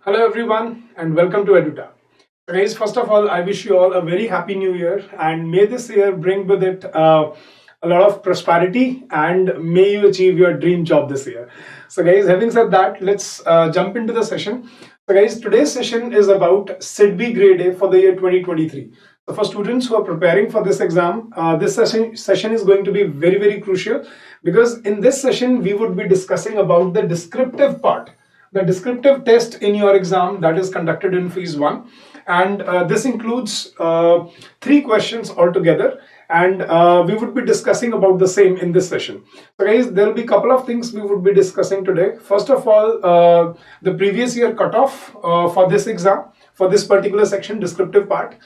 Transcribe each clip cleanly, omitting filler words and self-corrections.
Hello everyone and welcome to EduTap. Guys, first of all, I wish you all a very happy new year and may this year bring with it a lot of prosperity and may you achieve your dream job this year. So guys, having said that, let's jump into the session. So guys, today's session is about SIDBI grade A for the year 2023. So for students who are preparing for this exam, this session is going to be very crucial because in this session we would be discussing about the descriptive part, the descriptive test in your exam that is conducted in phase 1, and this includes 3 questions altogether, and we would be discussing about the same in this session. So guys, there will be a couple of things we would be discussing today. First of all, the previous year cutoff for this exam, for this particular section, descriptive part.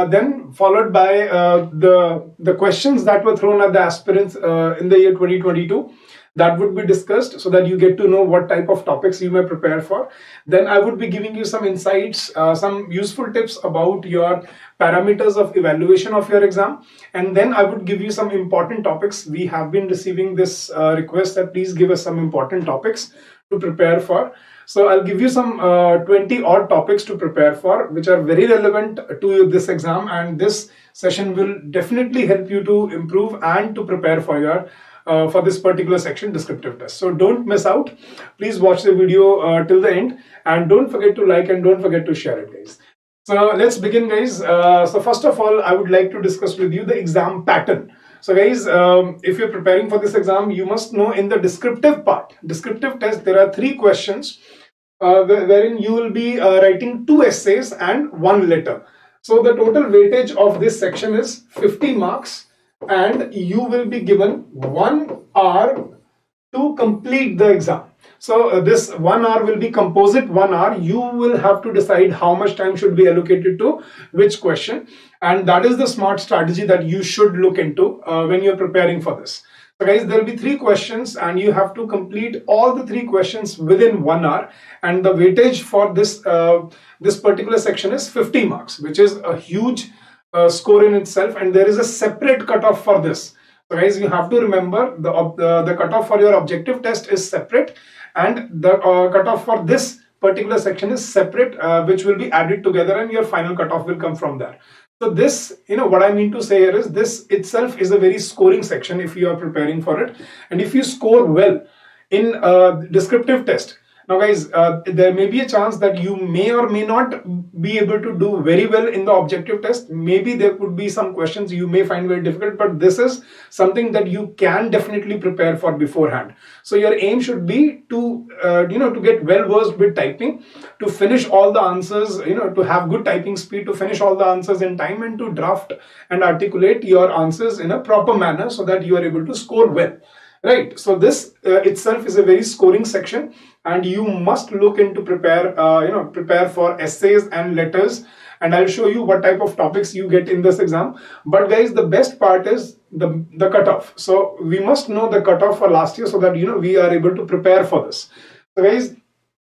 Then followed by the questions that were thrown at the aspirants in the year 2022, that would be discussed so that you get to know what type of topics you may prepare for. Then I would be giving you some insights, some useful tips about your parameters of evaluation of your exam, and then I would give you some important topics. We have been receiving this request that please give us some important topics to prepare for. So I'll give you some 20 odd topics to prepare for, which are very relevant to this exam, and this session will definitely help you to improve and to prepare for your for this particular section, descriptive test. So don't miss out. Please watch the video till the end, and don't forget to like and don't forget to share it, guys. So let's begin, guys. So first of all, I would like to discuss with you the exam pattern. So guys, if you're preparing for this exam, you must know in the descriptive part, descriptive test, there are 3 questions wherein you will be writing 2 essays and 1 letter. So the total weightage of this section is 50 marks, and you will be given 1 hour to complete the exam. So this 1 hour will be composite 1 hour. You will have to decide how much time should be allocated to which question, and that is the smart strategy that you should look into when you're preparing for this. So guys, there will be 3 questions and you have to complete all the 3 questions within 1 hour, and the weightage for this this particular section is 50 marks, which is a huge score in itself, and there is a separate cutoff for this. So guys, you have to remember the cutoff for your objective test is separate, and the cutoff for this particular section is separate, which will be added together, and your final cutoff will come from there. So this, what I mean to say here is this itself is a very scoring section if you are preparing for it, and if you score well in descriptive test. Now guys, there may be a chance that you may or may not be able to do very well in the objective test. Maybe there could be some questions you may find very difficult, but this is something that you can definitely prepare for beforehand. So your aim should be to, to get well versed with typing, to finish all the answers, to have good typing speed, to finish all the answers in time, and to draft and articulate your answers in a proper manner so that you are able to score well. Right, so this itself is a very scoring section, and you must look into prepare for essays and letters, and I'll show you what type of topics you get in this exam. But guys, the best part is the cutoff. So we must know the cutoff for last year so that we are able to prepare for this. So guys,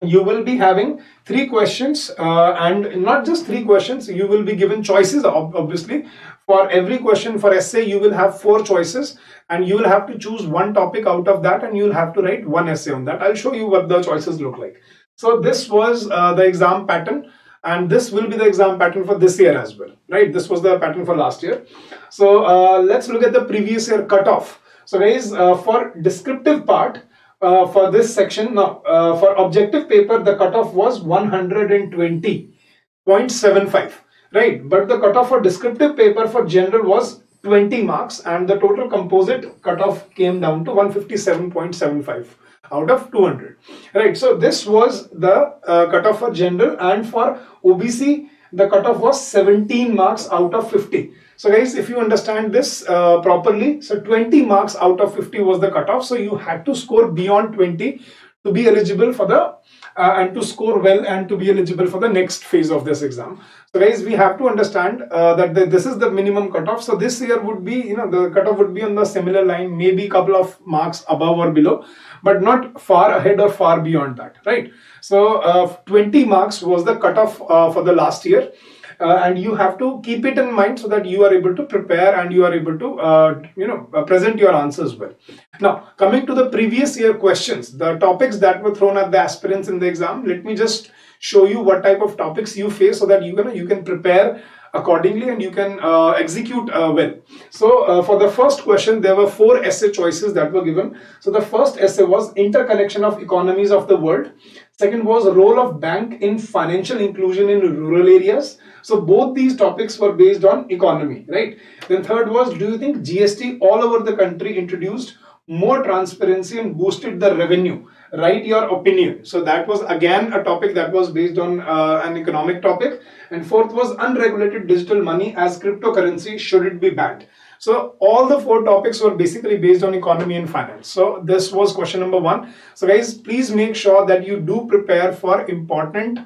you will be having 3 questions, and not just 3 questions, you will be given choices. Obviously, for every question for essay you will have 4 choices, and you will have to choose 1 topic out of that, and you will have to write 1 essay on that. I'll show you what the choices look like. So this was the exam pattern, and this will be the exam pattern for this year as well, right? This was the pattern for last year. So let's look at the previous year cutoff. So guys, for descriptive part, for this section, now for objective paper, the cutoff was 120.75, right? But the cutoff for descriptive paper for general was 20 marks, and the total composite cutoff came down to 157.75 out of 200, right? So this was the cutoff for general, and for OBC the cutoff was 17 marks out of 50. So guys, if you understand this properly, so 20 marks out of 50 was the cutoff. So you had to score beyond 20 to be eligible for the and to score well and to be eligible for the next phase of this exam. So guys, we have to understand that this is the minimum cutoff. So this year would be, the cutoff would be on the similar line, maybe a couple of marks above or below, but not far ahead or far beyond that, right? So 20 marks was the cutoff for the last year. and you have to keep it in mind so that you are able to prepare and you are able to present your answers well. Now, coming to the previous year questions, the topics that were thrown at the aspirants in the exam, let me just show you what type of topics you face so that you can prepare accordingly and you can execute well. So for the first question, there were 4 essay choices that were given. So the first essay was interconnection of economies of the world. Second was role of bank in financial inclusion in rural areas. So both these topics were based on economy, right? Then third was, do you think GST all over the country introduced more transparency and boosted the revenue? Write your opinion. So that was again a topic that was based on an economic topic. And fourth was unregulated digital money as cryptocurrency, should it be banned? So all the 4 topics were basically based on economy and finance. So this was question number 1. So guys, please make sure that you do prepare for important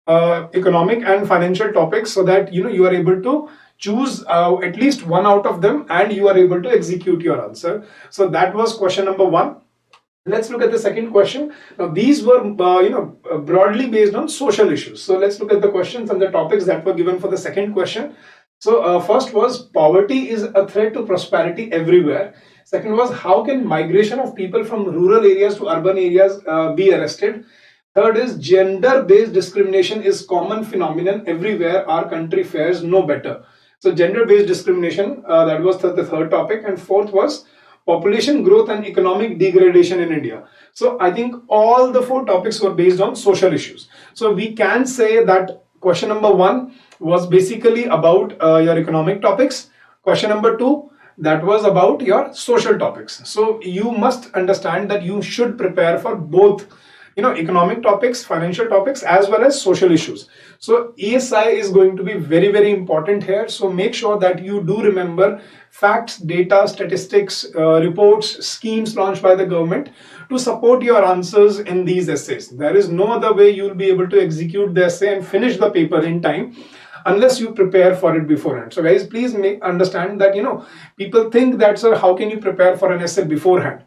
economic and financial topics so that you are able to choose at least one out of them and you are able to execute your answer. So that was question number 1. Let's look at the second question. Now these were broadly based on social issues. So let's look at the questions and the topics that were given for the second question. So first was, poverty is a threat to prosperity everywhere. Second was, how can migration of people from rural areas to urban areas be arrested? Third is, gender-based discrimination is common phenomenon everywhere, our country fares no better. So gender-based discrimination, that was the third topic. And fourth was, population growth and economic degradation in India. So I think all the 4 topics were based on social issues. So we can say that question number 1 was basically about your economic topics. Question number 2, that was about your social topics. So you must understand that you should prepare for both economic topics, financial topics, as well as social issues. So ESI is going to be very, very important here. So make sure that you do remember facts, data, statistics, reports, schemes launched by the government to support your answers in these essays. There is no other way you will be able to execute the essay and finish the paper in time unless you prepare for it beforehand. So guys, please understand that people think that, sir, how can you prepare for an essay beforehand?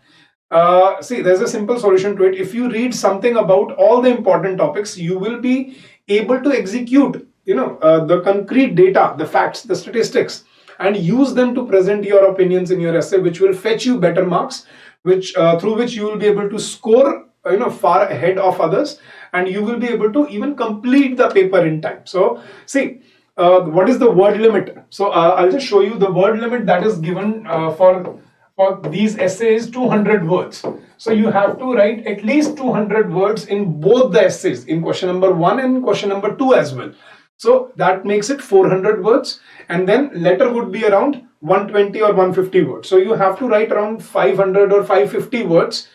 See, there's a simple solution to it. If you read something about all the important topics, you will be able to execute the concrete data, the facts, the statistics, and use them to present your opinions in your essay, which will fetch you better marks, which through which you will be able to score far ahead of others, and you will be able to even complete the paper in time. So see, what is the word limit? So I'll just show you the word limit that is given for these essays, 200 words. So you have to write at least 200 words in both the essays, in question number 1 and question number 2 as well. So that makes it 400 words, and then letter would be around 120 or 150 words. So you have to write around 500 or 550 words,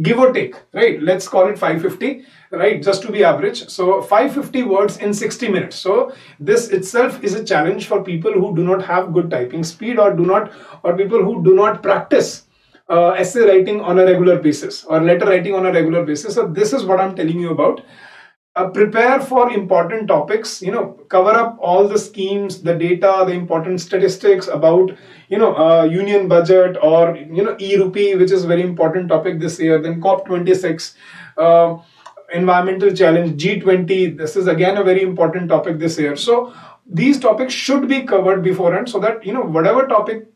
give or take, right? Let's call it 550, right? Just to be average. So 550 words in 60 minutes. So this itself is a challenge for people who do not have good typing speed or people who do not practice essay writing on a regular basis or letter writing on a regular basis. So this is what I'm telling you about. Prepare for important topics, cover up all the schemes, the data, the important statistics about, union budget or, e-rupee, which is a very important topic this year. Then COP26, environmental challenge, G20. This is again a very important topic this year. So these topics should be covered beforehand so that, whatever topic,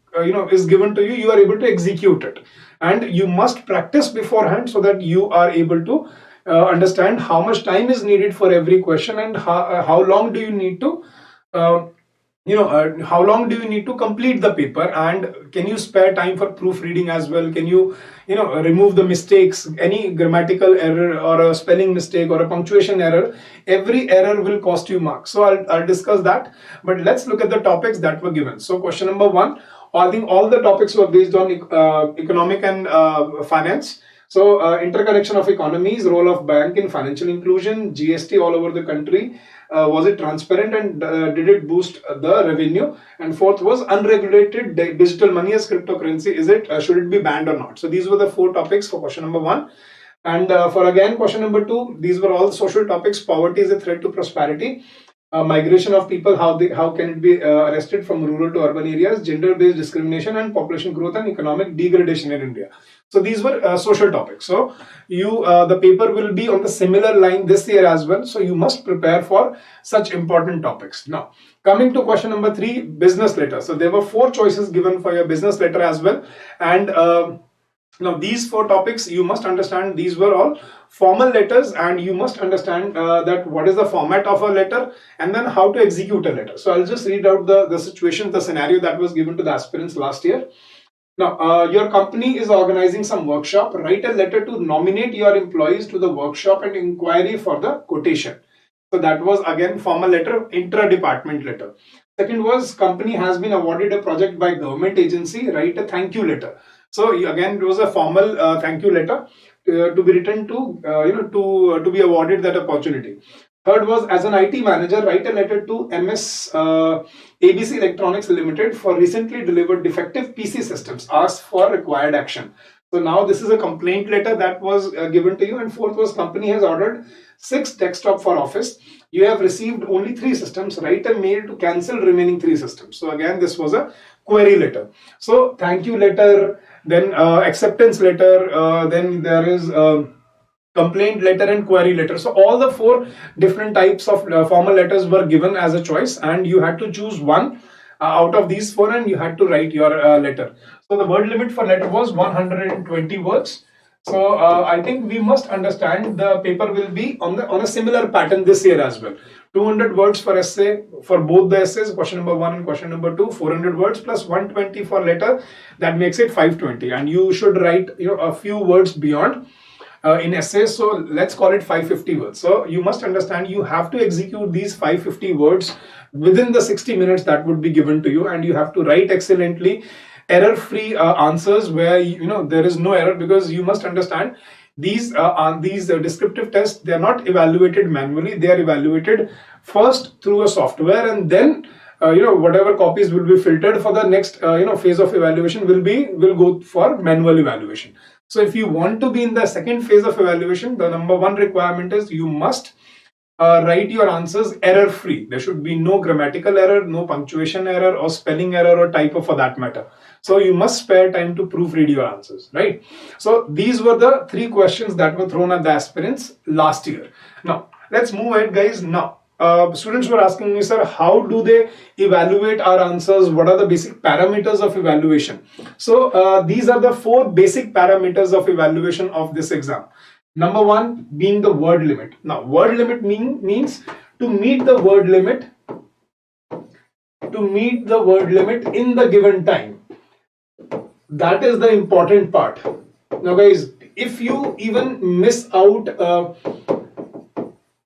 is given to you, you are able to execute it. And you must practice beforehand so that you are able to understand how much time is needed for every question and how long do you need to how long do you need to complete the paper, and can you spare time for proofreading as well? Can you remove the mistakes, any grammatical error or a spelling mistake or a punctuation error? Every error will cost you marks. So I'll discuss that, but let's look at the topics that were given. So question number 1, I think all the topics were based on economic and finance. So interconnection of economies, role of bank in financial inclusion, GST all over the country, was it transparent and did it boost the revenue? And fourth was unregulated digital money as cryptocurrency, should it be banned or not? So these were the 4 topics for question number 1. And for again question number 2, these were all social topics. Poverty is a threat to prosperity. Migration of people, how can it be arrested from rural to urban areas, gender-based discrimination, and population growth and economic degradation in India. So these were social topics. So the paper will be on the similar line this year as well. So you must prepare for such important topics. Now, coming to question number 3, business letter. So there were 4 choices given for your business letter as well. And now these 4 topics, you must understand these were all formal letters, and you must understand that what is the format of a letter and then how to execute a letter. So I'll just read out the situation, the scenario that was given to the aspirants last year. Now, your company is organizing some workshop. Write a letter to nominate your employees to the workshop and inquiry for the quotation. So that was again formal letter, intra-department letter. Second was, company has been awarded a project by government agency. Write a thank you letter. So again, it was a formal thank you letter to be written to to be awarded that opportunity. Third was, as an IT manager, write a letter to MS ABC Electronics Limited for recently delivered defective PC systems. Ask for required action. So now this is a complaint letter that was given to you. And fourth was, company has ordered 6 desktop for office. You have received only 3 systems. Write a mail to cancel remaining 3 systems. So again, this was a query letter. So thank you letter, then acceptance letter, then there is complaint letter and query letter. So all the 4 different types of formal letters were given as a choice, and you had to choose one out of these 4, and you had to write your letter. So the word limit for letter was 120 words. So I think we must understand the paper will be on a similar pattern this year as well. 200 words for essay for both the essays, question number 1 and question number 2, 400 words plus 120 for letter, that makes it 520, and you should write a few words beyond in essays, so let's call it 550 words. So you must understand you have to execute these 550 words within the 60 minutes that would be given to you, and you have to write excellently, error-free answers where there is no error, because you must understand these descriptive tests, they are not evaluated manually, they are evaluated first through a software, and then whatever copies will be filtered for the next phase of evaluation will go for manual evaluation. So if you want to be in the second phase of evaluation, the number 1 requirement is you must write your answers error free. There should be no grammatical error, no punctuation error or spelling error or typo for that matter. So you must spare time to proofread your answers, right? So these were the 3 questions that were thrown at the aspirants last year. Now let's move ahead, guys. Now students were asking me, sir, how do they evaluate our answers? What are the basic parameters of evaluation? So these are the 4 basic parameters of evaluation of this exam. Number 1 being the word limit. Now word limit means to meet the word limit in the given time. That is the important part. Now guys, if you even miss out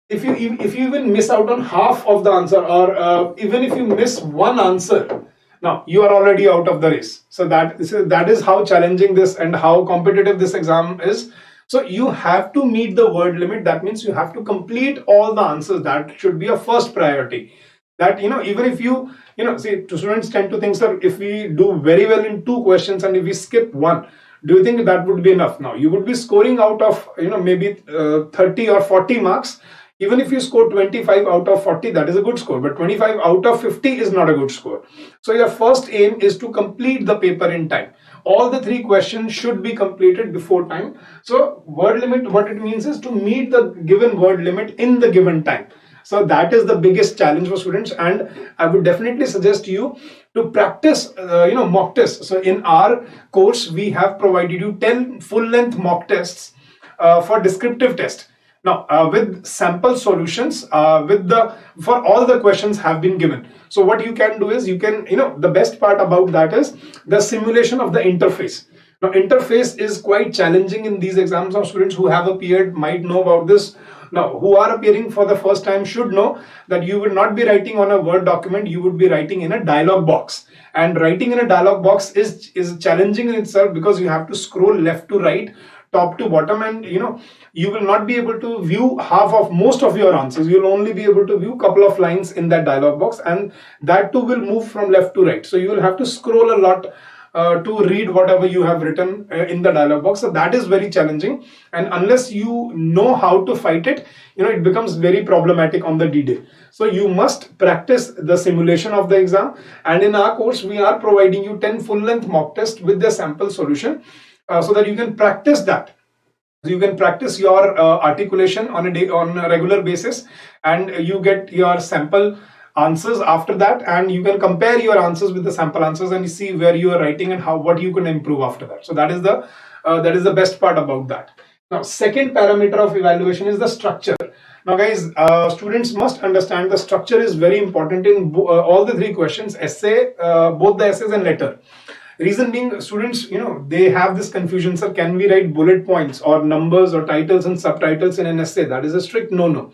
if you even miss out on half of the answer, or even if you miss one answer, now you are already out of the race. So that is how challenging this and how competitive this exam is. So you have to meet the word limit. That means you have to complete all the answers. That should be a first priority. That even if you see, students tend to think, sir, if we do very well in 2 questions and if we skip 1, do you think that would be enough? Now you would be scoring out of maybe 30 or 40 marks. Even if you score 25 out of 40, that is a good score, but 25 out of 50 is not a good score. So your first aim is to complete the paper in time. All the 3 questions should be completed before time. So word limit, what it means is to meet the given word limit in the given time. So that is the biggest challenge for students, and I would definitely suggest you to practice mock tests. So in our course, we have provided you 10 full-length mock tests for descriptive test. Now with sample solutions for all the questions have been given. So what you can do is you can the best part about that is the simulation of the interface. Now interface is quite challenging in these exams. Of students who have appeared might know about this. Now who are appearing for the first time should know that you will not be writing on a Word document, you would be writing in a dialog box. And writing in a dialog box is challenging in itself, because you have to scroll left to right, top to bottom, and you will not be able to view most of your answers. You'll only be able to view a couple of lines in that dialog box, and that too will move from left to right. So you will have to scroll a lot to read whatever you have written in the dialog box. So that is very challenging, and unless you know how to fight it, it becomes very problematic on the D-Day. So you must practice the simulation of the exam, and in our course we are providing you 10 full-length mock tests with the sample solution. so that you can practice that. So you can practice your articulation on a regular basis, and you get your sample answers after that, and you can compare your answers with the sample answers and see where you are writing and what you can improve after that. So that is the best part about that. Now, second parameter of evaluation is the structure. Now, guys, students must understand the structure is very important in all the three questions: essay, both the essays and letter. Reason being, students, they have this confusion, sir, can we write bullet points or numbers or titles and subtitles in an essay? That is a strict no.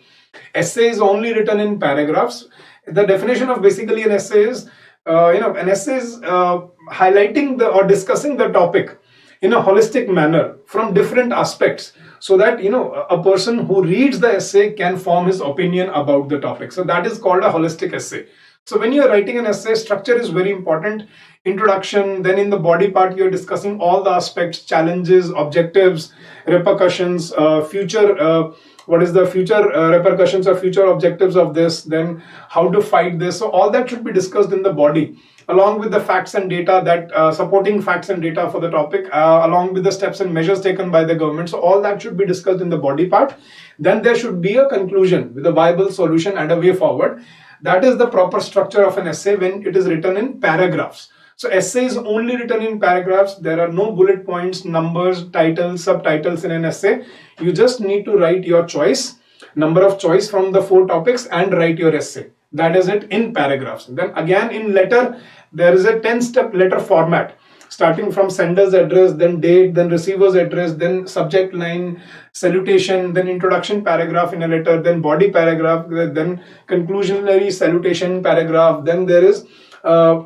Essay is only written in paragraphs. The definition of basically an essay is, an essay is highlighting or discussing the topic in a holistic manner from different aspects, so that a person who reads the essay can form his opinion about the topic. So that is called a holistic essay. So when you are writing an essay, structure is very important. Introduction, then in the body part you are discussing all the aspects, challenges, objectives, repercussions, future, what is the future repercussions or future objectives of this, then how to fight this. So all that should be discussed in the body, along with the facts and data, that supporting facts and data for the topic, along with the steps and measures taken by the government. So all that should be discussed in the body part. Then there should be a conclusion with a viable solution and a way forward. That is the proper structure of an essay when it is written in paragraphs. So essay is only written in paragraphs. There are no bullet points, numbers, titles, subtitles in an essay. You just need to write your choice, number of choice from the 4 topics, and write your essay. That is it in paragraphs. Then again in letter, there is a 10-step letter format, starting from sender's address, then date, then receiver's address, then subject line, salutation, then introduction paragraph in a letter, then body paragraph, then conclusionary salutation paragraph, then there is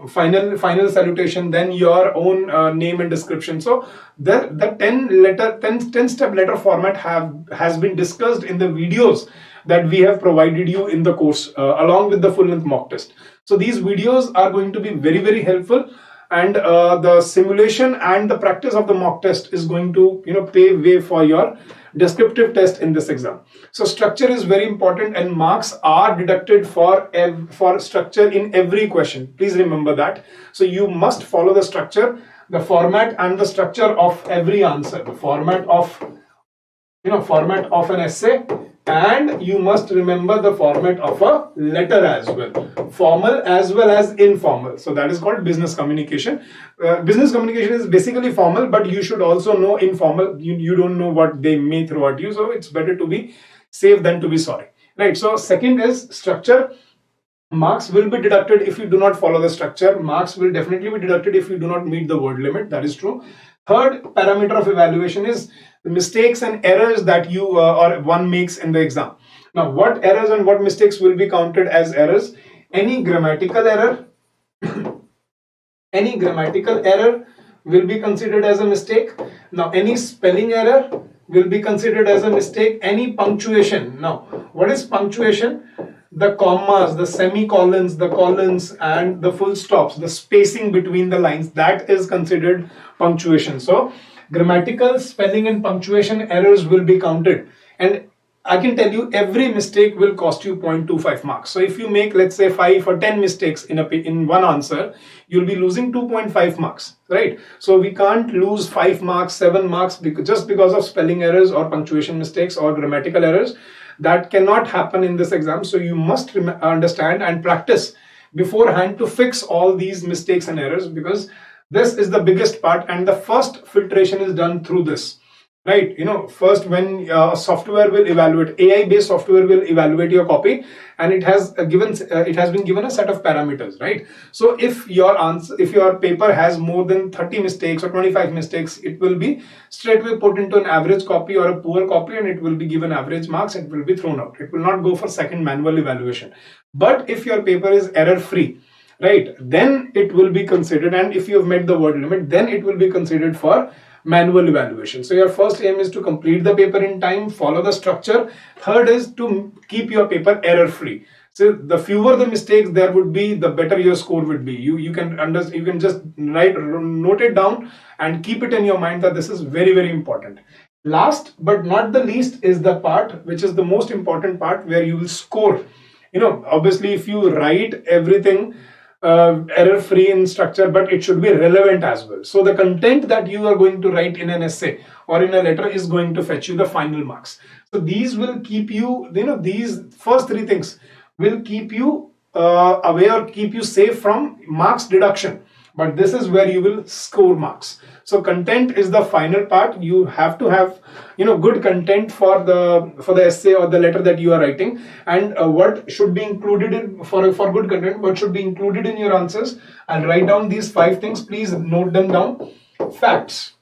final salutation, then your own name and description. So the 10 step letter format has been discussed in the videos that we have provided you in the course, along with the full length mock test. So these videos are going to be very, very helpful, and the simulation and the practice of the mock test is going to pave way for your descriptive test in this exam. So structure is very important, and marks are deducted for structure in every question. Please remember that. So you must follow the structure, the format and the structure of every answer, the format of an essay, and you must remember the format of a letter as well, formal as well as informal. So that is called business communication. Business communication is basically formal, but you should also know informal. You don't know what they may throw at you, so it's better to be safe than to be sorry, right? So second is structure. Marks will be deducted if you do not follow the structure. Marks will definitely be deducted if you do not meet the word limit. That is true. Third parameter of evaluation is the mistakes and errors that you or one makes in the exam. Now, what errors and what mistakes will be counted as errors? Any grammatical error, any grammatical error will be considered as a mistake. Now, any spelling error will be considered as a mistake. Any punctuation. Now, what is punctuation? The commas, the semicolons, the colons, and the full stops, the spacing between the lines, that is considered punctuation. So grammatical, spelling, and punctuation errors will be counted, and I can tell you every mistake will cost you 0.25 marks. So if you make, let's say, 5 or 10 mistakes in one answer, you'll be losing 2.5 marks, right? So we can't lose 5 marks, 7 marks just because of spelling errors or punctuation mistakes or grammatical errors. That cannot happen in this exam. So you must understand and practice beforehand to fix all these mistakes and errors, because this is the biggest part, and the first filtration is done through this, right? First, when software will evaluate, AI based software will evaluate your copy, and it has been given a set of parameters, right? So if your paper has more than 30 mistakes or 25 mistakes, it will be straightway put into an average copy or a poor copy, and it will be given average marks. It will be thrown out. It will not go for second manual evaluation. But if your paper is error free, right, then it will be considered, and if you have met the word limit, then it will be considered for manual evaluation. So your first aim is to complete the paper in time, follow the structure. Third is to keep your paper error free. So the fewer the mistakes there would be, the better your score would be. You can just note it down and keep it in your mind that this is very, very important. Last but not the least is the part which is the most important part, where you will score. Obviously, if you write everything error free in structure, but it should be relevant as well. So the content that you are going to write in an essay or in a letter is going to fetch you the final marks. So these will keep you, these first three things will keep you away or keep you safe from marks deduction. But this is where you will score marks. So content is the final part. You have to have good content for the essay or the letter that you are writing. And what should be included in for good content, what should be included in your answers. I'll write down these 5 things. Please note them down. Facts,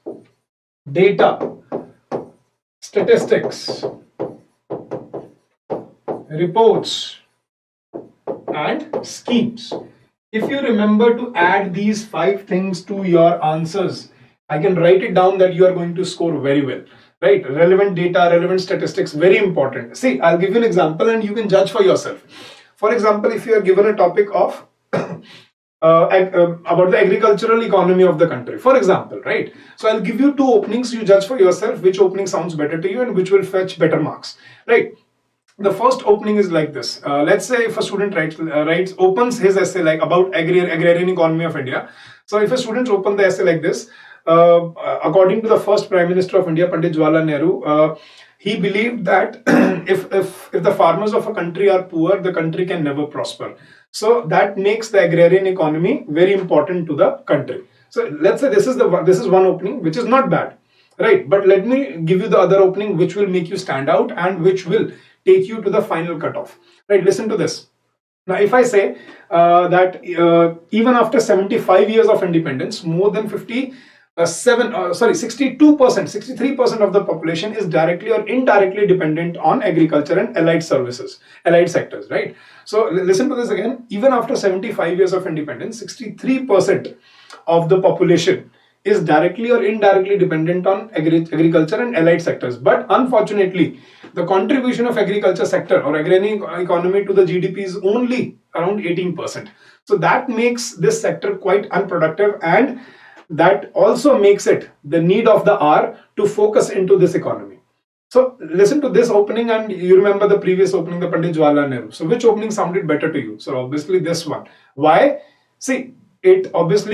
data, statistics, reports, and schemes. If you remember to add these 5 things to your answers, I can write it down that you are going to score very well, right? Relevant data, relevant statistics, very important. See, I'll give you an example and you can judge for yourself. For example, if you are given a topic of about the agricultural economy of the country, for example, right? So I'll give you 2 openings. You judge for yourself which opening sounds better to you and which will fetch better marks, right? The first opening is like this. Let's say if a student opens his essay like about agrarian economy of India. So if a student opens the essay like this, according to the first Prime Minister of India, Pandit Jawaharlal Nehru, he believed that if the farmers of a country are poor, the country can never prosper. So that makes the agrarian economy very important to the country. So let's say this is one opening, which is not bad, right? But let me give you the other opening, which will make you stand out and which will take you to the final cutoff, right? Listen to this. Now, if I say that even after 75 years of independence, more than 63% of the population is directly or indirectly dependent on agriculture and allied sectors, right? So listen to this again. Even after 75 years of independence, 63% of the population is directly or indirectly dependent on agriculture and allied sectors. But unfortunately, the contribution of agriculture sector or agrarian economy to the GDP is only around 18%. So that makes this sector quite unproductive, and that also makes it the need of the hour to focus into this economy. So listen to this opening, and you remember the previous opening, the Pandit Jawaharlal Nehru. So which opening sounded better to you? So obviously this one. Why? See, it was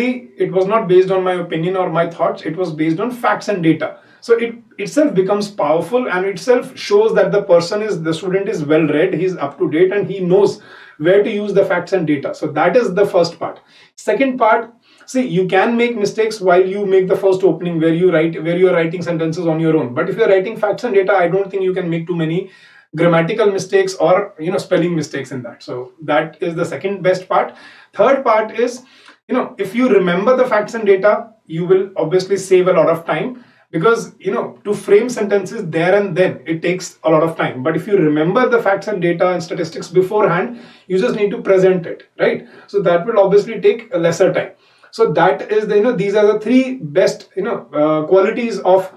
not based on my opinion or my thoughts. It was based on facts and data. So it itself becomes powerful, and itself shows that the student is well read, he's up to date, and he knows where to use the facts and data. So that is the first part. Second part, see, you can make mistakes while you make the first opening where you are writing sentences on your own. But if you're writing facts and data, I don't think you can make too many grammatical mistakes or spelling mistakes in that. So that is the second best part. Third part is, if you remember the facts and data, you will obviously save a lot of time, because to frame sentences there and then, it takes a lot of time. But if you remember the facts and data and statistics beforehand, you just need to present it, right? So that will obviously take a lesser time. So that is these are the 3 best qualities of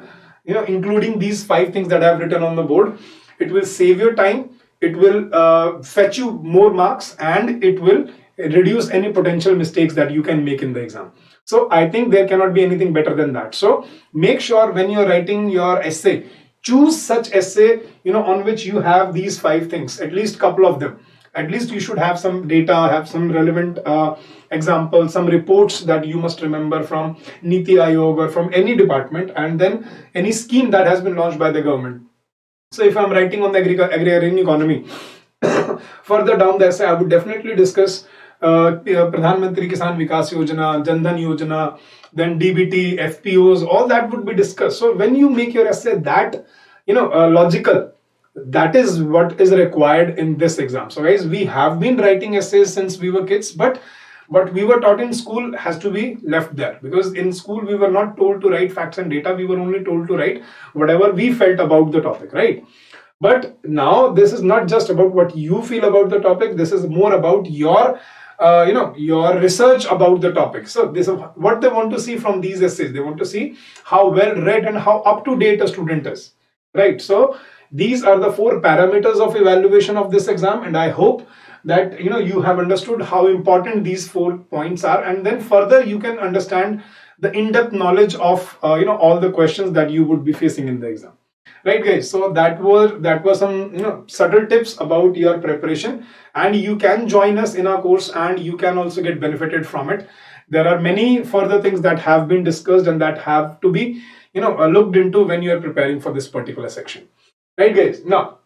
including these 5 things that I have written on the board. It will save your time, it will fetch you more marks, and it will reduce any potential mistakes that you can make in the exam. So I think there cannot be anything better than that. So make sure when you're writing your essay, choose such essay on which you have these 5 things, at least couple of them. At least you should have some data, have some relevant examples, some reports that you must remember from Niti Aayog or from any department, and then any scheme that has been launched by the government. So if I'm writing on the agrarian economy, further down the essay, I would definitely discuss Pradhan Mantri Kisan Vikas Yojana, Jan Dhan Yojana, then DBT, FPOs, all that would be discussed. So when you make your essay that logical, that is what is required in this exam. So guys, we have been writing essays since we were kids, but what we were taught in school has to be left there, because in school we were not told to write facts and data. We were only told to write whatever we felt about the topic, right? But now this is not just about what you feel about the topic. This is more about your your research about the topic. So this is what they want to see from these essays. They want to see how well read and how up to date a student is, right? So these are the 4 parameters of evaluation of this exam, and I hope that you have understood how important these 4 points are, and then further you can understand the in-depth knowledge of all the questions that you would be facing in the exam. Right, guys, so that were some subtle tips about your preparation, and you can join us in our course and you can also get benefited from it. There are many further things that have been discussed and that have to be looked into when you are preparing for this particular section. Right, guys, now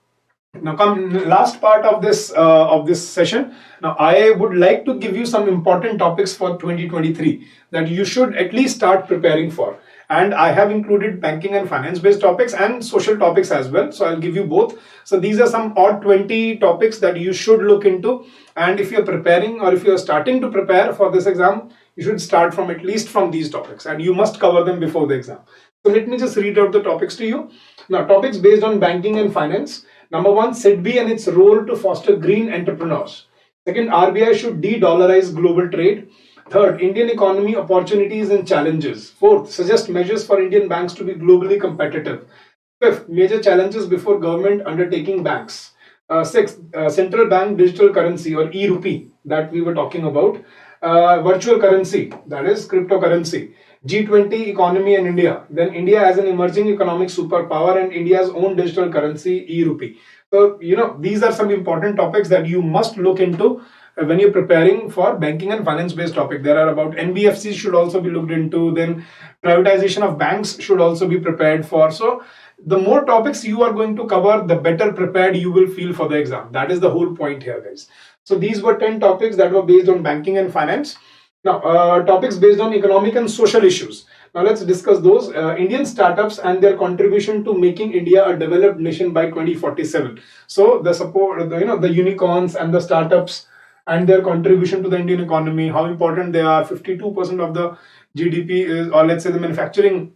come last part of this session. Now I would like to give you some important topics for 2023 that you should at least start preparing for. And I have included banking and finance based topics and social topics as well. So I'll give you both. So these are some odd 20 topics that you should look into. And if you're preparing or if you're starting to prepare for this exam, you should start from at least from these topics and you must cover them before the exam. So let me just read out the topics to you. Now, topics based on banking and finance. Number one, SIDBI and its role to foster green entrepreneurs. Second, RBI should de-dollarize global trade. Third, Indian economy opportunities and challenges. Fourth, suggest measures for Indian banks to be globally competitive. Fifth, major challenges before government undertaking banks. Sixth, central bank digital currency or e-rupee that we were talking about. Virtual currency, that is cryptocurrency. G20 economy and India. Then India as an emerging economic superpower and India's own digital currency, e-rupee. So, these are some important topics that you must look into when you're preparing for banking and finance based topic. There are about NBFCs should also be looked into. Then privatization of banks should also be prepared for. So the more topics you are going to cover, the better prepared you will feel for the exam. That is the whole point here, guys. So these were 10 topics that were based on banking and finance. Now, topics based on economic and social issues. Now, let's discuss those. Indian startups and their contribution to making India a developed nation by 2047. So, the support, the unicorns and the startups and their contribution to the Indian economy, how important they are. 52% of the GDP is, or let's say the manufacturing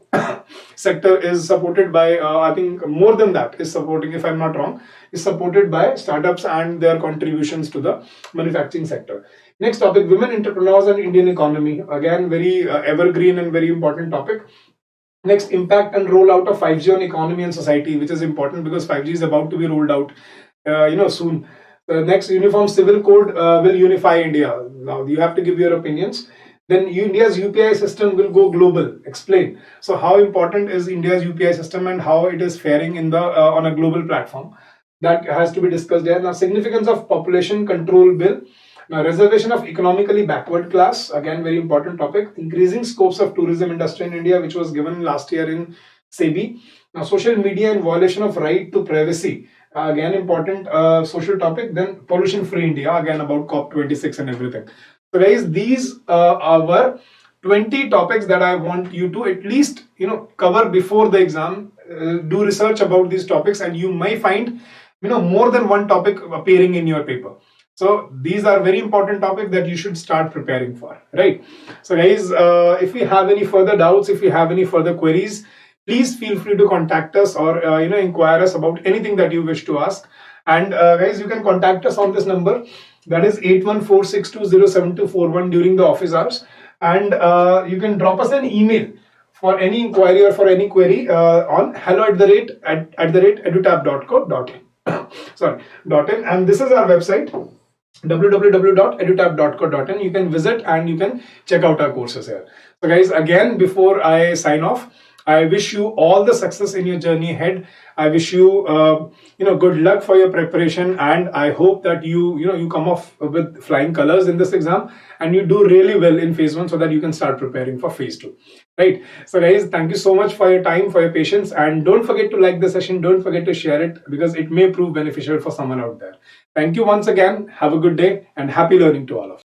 sector is supported by, I think more than that is supporting, if I'm not wrong, is supported by startups and their contributions to the manufacturing sector. Next topic, women entrepreneurs and Indian economy. Again, very evergreen and very important topic. Next, impact and rollout of 5G on economy and society, which is important because 5G is about to be rolled out, soon. Next, uniform civil code will unify India. Now, you have to give your opinions. Then India's UPI system will go global. Explain. So, how important is India's UPI system and how it is faring in the on a global platform? That has to be discussed there. Now, significance of population control bill. Now, reservation of economically backward class, again, very important topic. Increasing scopes of tourism industry in India, which was given last year in SEBI. Now, social media and violation of right to privacy, again, important social topic. Then pollution-free India, again, about COP26 and everything. So, guys, these were 20 topics that I want you to at least, cover before the exam. Do research about these topics and you may find, more than one topic appearing in your paper. So these are very important topics that you should start preparing for, right? So guys, if you have any further doubts, if you have any further queries, please feel free to contact us or inquire us about anything that you wish to ask. And guys, you can contact us on this number, that is 8146207241 during the office hours. And you can drop us an email for any inquiry or for any query on hello@edutab.co.in. Sorry, .in, and this is our website, www.edutab.co.in. You can visit and you can check out our courses here. So guys, again, before I sign off, I wish you all the success in your journey ahead. I wish you, good luck for your preparation, and I hope that you come off with flying colors in this exam and you do really well in phase 1 so that you can start preparing for phase 2. Right. So guys, thank you so much for your time, for your patience, and don't forget to like the session. Don't forget to share it because it may prove beneficial for someone out there. Thank you once again. Have a good day and happy learning to all of you.